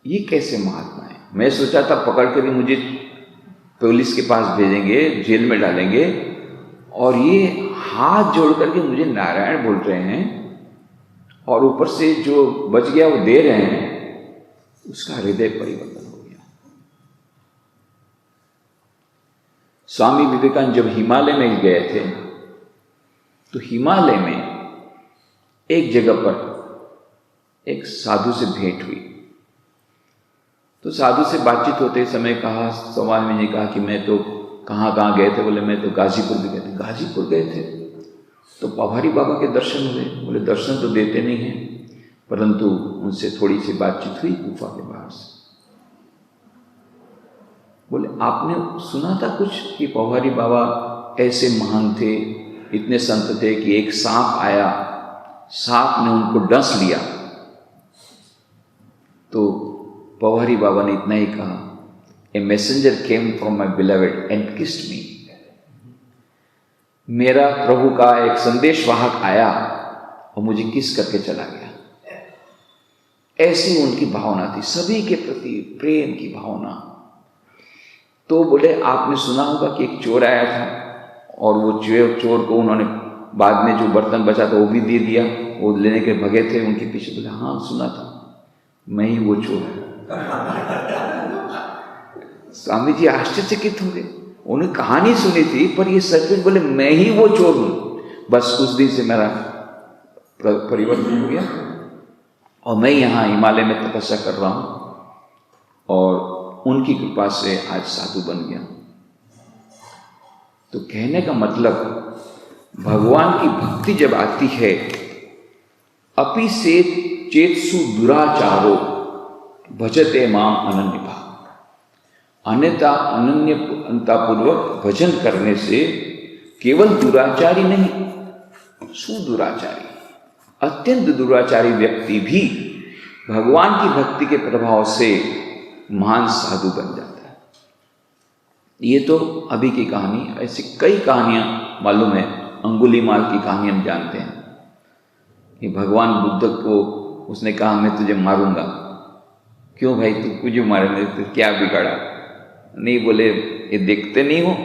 Speaker 1: ये कैसे महात्मा है। मैं सोचा था पकड़ के भी मुझे पुलिस के पास भेजेंगे, जेल में डालेंगे, और ये हाथ जोड़ करके मुझे नारायण बोल रहे हैं और ऊपर से जो बच गया वो दे रहे हैं। उसका हृदय परिवर्तन हो गया। स्वामी विवेकानंद जब हिमालय में गए थे तो हिमालय में एक जगह पर एक साधु से भेंट हुई। तो साधु से बातचीत होते समय कहा, स्वामी जी ने कहा कि मैं तो कहाँ गए थे। बोले मैं तो गाजीपुर भी गए थे। गाजीपुर गए थे, तो पवारी बाबा के दर्शन हुए। बोले दर्शन तो देते नहीं हैं, परंतु उनसे थोड़ी सी बातचीत हुई गुफा के बाहर से। बोले आपने सुना था कुछ कि पवारी बाबा ऐसे महान थे, इतने संत थे कि एक सांप आया, सांप ने उनको डस लिया। तो पवारी बाबा ने इतना ही कहा, a messenger came from my beloved and kissed me. मेरा प्रभु का एक संदेशवाहक आया और मुझे किस करके चला गया। ऐसी उनकी भावना थी, सभी के प्रति प्रेम की भावना। तो बोले आपने सुना होगा कि एक चोर आया था और वो चोर को उन्होंने बाद में जो बर्तन बचा था वो भी दे दिया, वो लेने के भगे थे उनके पीछे। बोले हाँ सुना था, मैं ही वो चोर हूं। स्वामी जी आश्चर्यचकित हो गए, उन्हें कहानी सुनी थी पर ये सच में बोले मैं ही वो चोर हूं। बस उस दिन से मेरा परिवर्तन हो गया और मैं यहाँ हिमालय में तपस्या कर रहा हूं और उनकी कृपा से आज साधु बन गया। तो कहने का मतलब भगवान की भक्ति जब आती है, अपि से चेतसु दुराचारो भजते माम अनन्य भाव, अन्यथा अनन्यतापूर्वक भजन करने से केवल दुराचारी नहीं, सुदुराचारी, अत्यंत दुराचारी व्यक्ति भी भगवान की भक्ति के प्रभाव से महान साधु बन जाता है। ये तो अभी की कहानी, ऐसी कई कहानियां मालूम है। अंगुलीमाल की कहानी हम जानते हैं कि भगवान बुद्ध को उसने कहा मैं तुझे मारूंगा। क्यों भाई तू मुझे मारेंगे, तो क्या बिगाड़ा? नहीं, बोले ये देखते नहीं हो,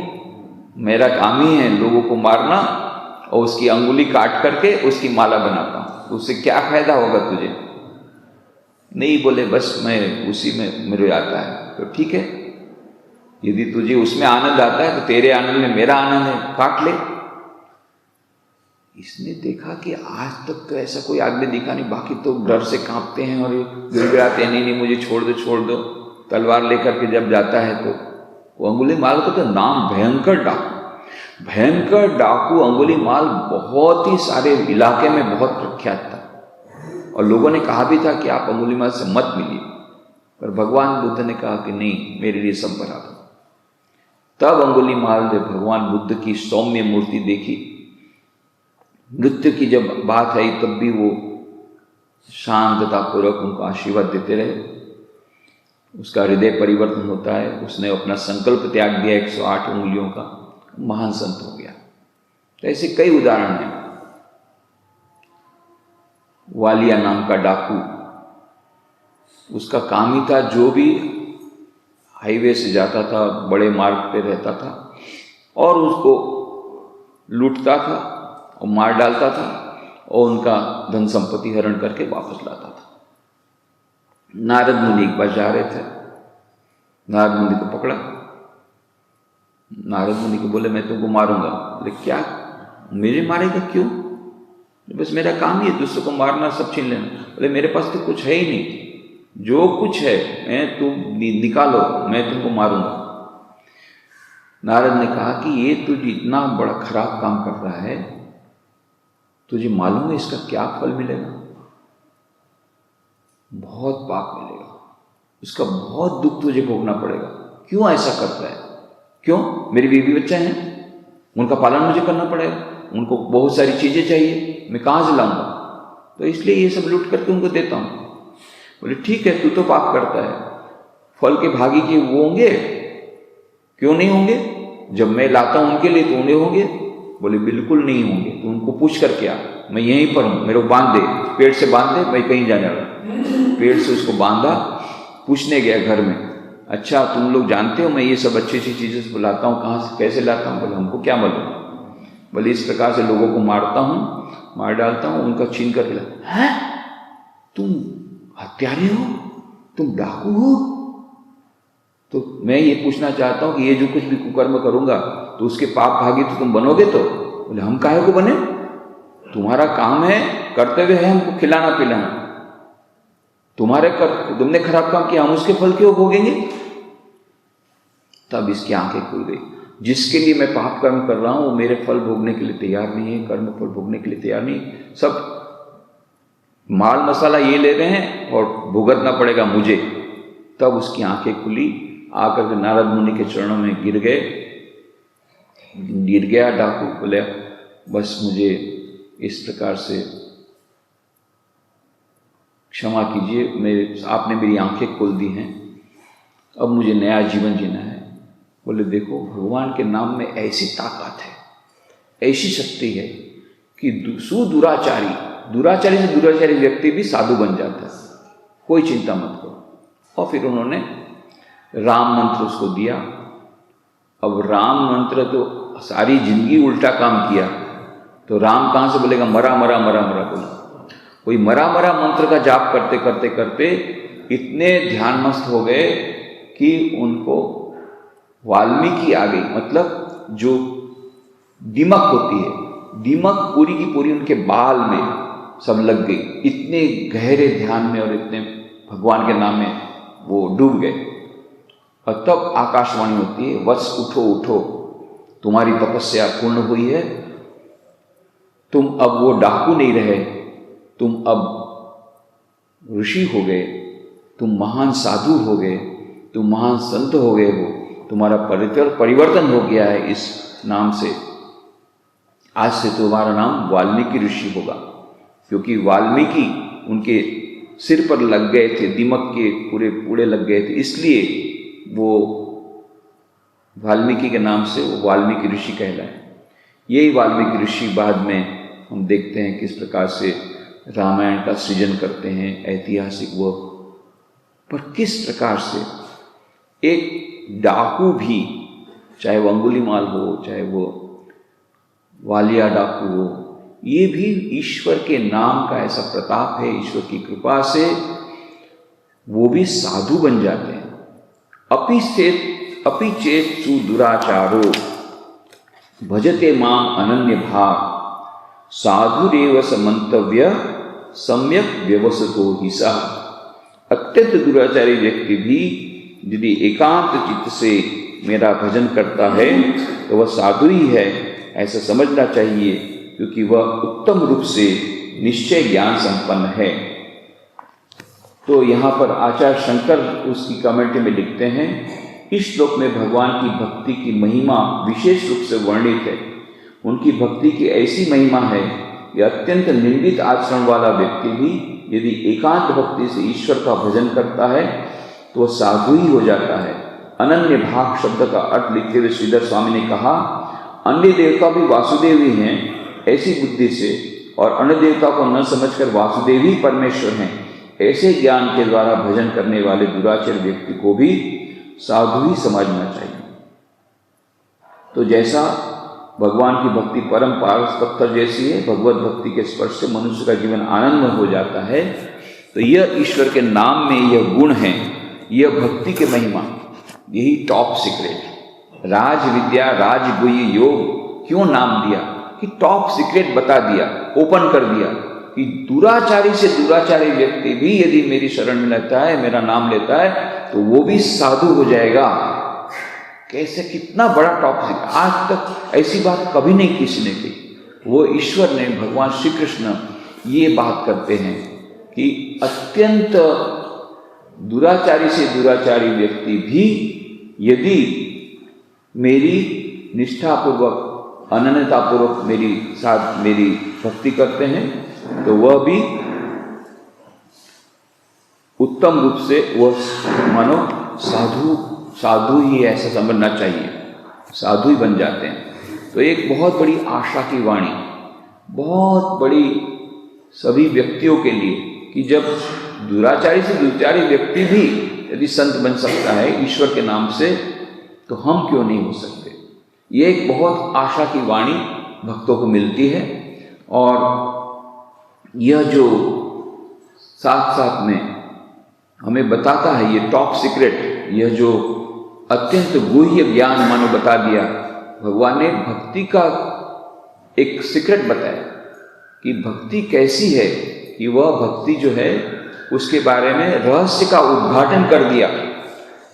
Speaker 1: मेरा काम ही है लोगों को मारना और उसकी अंगुली काट करके उसकी माला बनाता हूं, उससे क्या फायदा होगा तुझे? नहीं, बोले बस मैं उसी में मेरे आता है। तो ठीक है, यदि तुझे उसमें आनंद आता है तो तेरे आनंद में मेरा आनंद है, काट ले। इसने देखा कि आज तक तो ऐसा कोई आदमी दिखा नहीं, बाकी तो डर से कांपते हैं और गिड़गिड़ाते हैं, नहीं मुझे छोड़ दो छोड़ दो। तलवार लेकर के जब जाता है तो वो अंगुलीमाल का तो नाम भयंकर डाकू, भयंकर डाकू अंगुलीमाल बहुत ही सारे इलाके में बहुत प्रख्यात था और लोगों ने कहा भी था कि आप अंगुलीमाल से मत मिलिए, पर भगवान बुद्ध ने कहा कि नहीं, मेरे लिए सब बराबर। तब अंगुलीमाल ने भगवान बुद्ध की सौम्य मूर्ति देखी, मृत्यु की जब बात आई तब भी वो शांततापूर्वक उनको आशीर्वाद देते रहे। उसका हृदय परिवर्तन होता है, उसने अपना संकल्प त्याग दिया 108 उंगलियों का, महान संत हो गया। तो ऐसे कई उदाहरण हैं। वालिया नाम का डाकू, उसका काम ही था जो भी हाईवे से जाता था, बड़े मार्ग पे रहता था और उसको लूटता था और मार डालता था और उनका धन संपत्ति हरण करके वापस लाता था। नारद मुनि एक बार जा रहे थे, नारद मुनि को पकड़ा। नारद मुनि को बोले मैं तुमको मारूंगा। बोले क्या, मेरे मारेगा? क्यों? बस मेरा काम ही है दूसरों को मारना, सब छीन लेना। बोले मेरे पास तो कुछ है ही नहीं, जो कुछ है मैं तुम निकालो, मैं तुमको मारूंगा। नारद ने कहा कि ये तुझे इतना बड़ा खराब काम कर रहा है, तुझे मालूम है इसका क्या फल मिलेगा? बहुत पाप मिलेगा, इसका बहुत दुख तुझे भोगना पड़ेगा। क्यों ऐसा करता है? क्यों? मेरी बीवी बच्चा है, उनका पालन मुझे करना पड़ेगा, उनको बहुत सारी चीजें चाहिए, मैं कहाँ से लाऊंगा? तो इसलिए ये सब लूट करके उनको देता हूं। बोले ठीक है, तू तो पाप करता है, फल के भागी के वो होंगे, क्यों नहीं होंगे? जब मैं लाता हूं उनके लिए तो उन्हें होंगे। बोले बिल्कुल नहीं होंगे, तो उनको पूछ करके आ, मैं यहीं पर हूं, मेरे को बांध दे, पेड़ से बांध दे, मैं कहीं जाने वाला। पेड़ से उसको बांधा, पूछने गया घर में, अच्छा तुम लोग जानते हो मैं ये सब अच्छी अच्छी चीजें से लाता हूँ, कहाँ से कैसे लाता हूँ? बोले हमको क्या मालूम। बोले इस प्रकार से लोगों को मारता हूँ, मार डालता हूँ, उनका छीन करके लाता। है तुम हत्यारे हो, तुम डाकू हो? तो मैं ये पूछना चाहता हूँ कि ये जो कुछ भी कुकर्म करूंगा तो उसके पाप भागी तो तुम बनोगे? तो बोले हम काहे को बने, तुम्हारा काम है, कर्तव्य है हमको खिलाना पिलाना, तुमने खराब काम किया, हम उसके फल क्यों भोगेंगे? तब इसकी आंखें खुल गई। जिसके लिए मैं पाप कर्म कर रहा हूँ वो मेरे फल भोगने के लिए तैयार नहीं है, कर्म फल भोगने के लिए तैयार नहीं, सब माल मसाला ये ले रहे हैं और भुगतना पड़ेगा मुझे। तब उसकी आंखें खुली, आकर के नारद मुनि के चरणों में गिर गया डाकू, बोले बस मुझे इस प्रकार से क्षमा कीजिए, आपने मेरी आंखें खोल दी हैं, अब मुझे नया जीवन जीना है। बोले देखो भगवान के नाम में ऐसी ताकत है, ऐसी शक्ति है कि दुराचारी से दुराचारी व्यक्ति भी साधु बन जाता है, कोई चिंता मत करो। और फिर उन्होंने राम मंत्र उसको दिया। अब राम मंत्र तो सारी जिंदगी उल्टा काम किया, तो राम कहाँ से बोलेगा, मरा मरा मरा मरा बोला। कोई मरा मरा मंत्र का जाप करते करते करते इतने ध्यानमस्त हो गए कि उनको वाल्मीकि आ गई, मतलब जो दीमक होती है, दीमक पूरी की पूरी उनके बाल में सब लग गई, इतने गहरे ध्यान में और इतने भगवान के नाम में वो डूब गए। और तब आकाशवाणी होती है, वत्स उठो उठो, तुम्हारी तपस्या पूर्ण हुई है, तुम अब वो डाकू नहीं रहे, तुम अब ऋषि हो गए, तुम महान साधु हो गए, तुम महान संत हो गए हो, तुम्हारा परिवर्तन हो गया है इस नाम से। आज से तुम्हारा नाम वाल्मीकि ऋषि होगा, क्योंकि वाल्मीकि उनके सिर पर लग गए थे, दीमक के पूरे पूरे लग गए थे, इसलिए वो वाल्मीकि के नाम से वो वाल्मीकि ऋषि कहलाए। यही वाल्मीकि ऋषि बाद में हम देखते हैं किस प्रकार से रामायण का सृजन करते हैं, ऐतिहासिक वो, पर किस प्रकार से एक डाकू भी, चाहे वो अंगुलीमाल हो, चाहे वो वालिया डाकू हो, ये भी ईश्वर के नाम का ऐसा प्रताप है, ईश्वर की कृपा से वो भी साधु बन जाते हैं। अपि चेत सुदुराचारो भजते माम अनन्य भाग साधुरेव समंतव्य सम्यक व्यवसतो ही सा। अत्यंत दुराचारी व्यक्ति भी यदि एकांत चित्त से मेरा भजन करता है तो वह साधु ही है, ऐसा समझना चाहिए, क्योंकि वह उत्तम रूप से निश्चय ज्ञान संपन्न है। तो यहाँ पर आचार्य शंकर उसकी कमेंट्री में लिखते हैं, इस श्लोक में भगवान की भक्ति की महिमा विशेष रूप से वर्णित है। उनकी भक्ति की ऐसी महिमा है कि अत्यंत निंदित आचरण वाला व्यक्ति भी यदि एकांत भक्ति से ईश्वर का भजन करता है तो वह साधु ही हो जाता है। अनन्य भाग शब्द का अर्थ लिखते हुए श्रीधर स्वामी ने कहा, अन्य देवता भी वासुदेव ही हैं, ऐसी बुद्धि से और अन्य देवता को न समझकर वासुदेव ही परमेश्वर हैं, ऐसे ज्ञान के द्वारा भजन करने वाले दुराचार व्यक्ति को भी साधु ही समझना चाहिए। तो जैसा भगवान की भक्ति परम पारस पत्थर जैसी है, भगवत भक्ति के स्पर्श से मनुष्य का जीवन आनंद हो जाता है, तो यह ईश्वर के नाम में यह गुण है, यह भक्ति के महिमा, यही टॉप सीक्रेट। राज विद्या राजगुह्य योग क्यों नाम दिया कि टॉप सीक्रेट बता दिया, ओपन कर दिया कि दुराचारी से दुराचारी व्यक्ति भी यदि मेरी शरण में लेता है, मेरा नाम लेता है, तो वो भी साधु हो जाएगा। कैसे, कितना बड़ा टॉप सीक्रेट, आज तक ऐसी बात कभी नहीं किसी ने की। वो ईश्वर ने, भगवान श्री कृष्ण ये बात करते हैं कि अत्यंत दुराचारी से दुराचारी व्यक्ति भी यदि मेरी निष्ठापूर्वक अनन्यतापूर्वक मेरी भक्ति करते हैं तो वह भी उत्तम रूप से वह मानो साधु ही ऐसा समझना चाहिए, साधु ही बन जाते हैं। तो एक बहुत बड़ी आशा की वाणी, बहुत बड़ी सभी व्यक्तियों के लिए कि जब दुराचारी से दुराचारी व्यक्ति भी यदि संत बन सकता है ईश्वर के नाम से, तो हम क्यों नहीं हो सकते। ये एक बहुत आशा की वाणी भक्तों को मिलती है। और यह जो साथ साथ में हमें बताता है, ये टॉप सीक्रेट, यह जो अत्यंत गुह्य ज्ञान मानो बता दिया, भगवान ने भक्ति का एक सीक्रेट बताया कि भक्ति कैसी है, कि वह भक्ति जो है उसके बारे में रहस्य का उद्घाटन कर दिया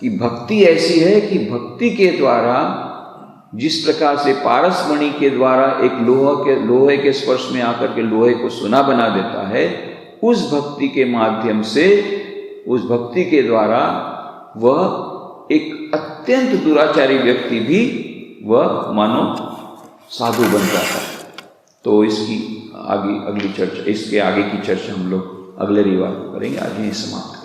Speaker 1: कि भक्ति ऐसी है कि भक्ति के द्वारा जिस प्रकार से पारसमणि के द्वारा एक लोहे के स्पर्श में आकर के लोहे को सोना बना देता है, उस भक्ति के माध्यम से, उस भक्ति के द्वारा वह एक अत्यंत दुराचारी व्यक्ति भी वह मानो साधु बन जाता है। तो इसकी इसके आगे की चर्चा हम लोग अगले रविवार करेंगे। आज यही समाप्त।